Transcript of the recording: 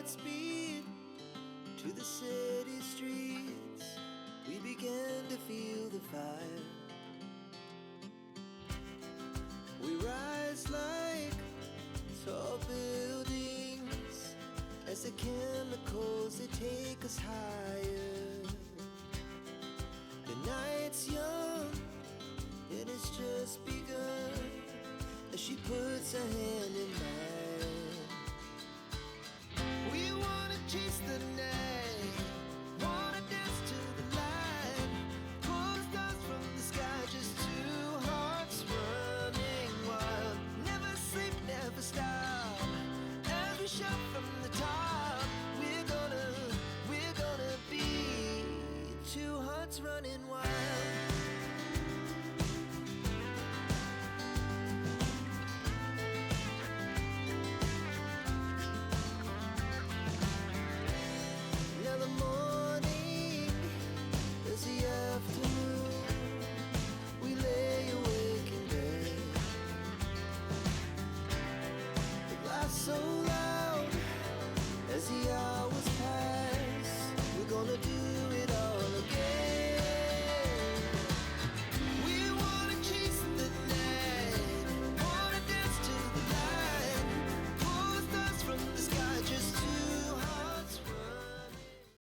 Godspeed to the city streets. We began to feel the fire. We rise like tall buildings as the chemicals, they take us higher. The night's young, it has just begun as she puts her hand in mine.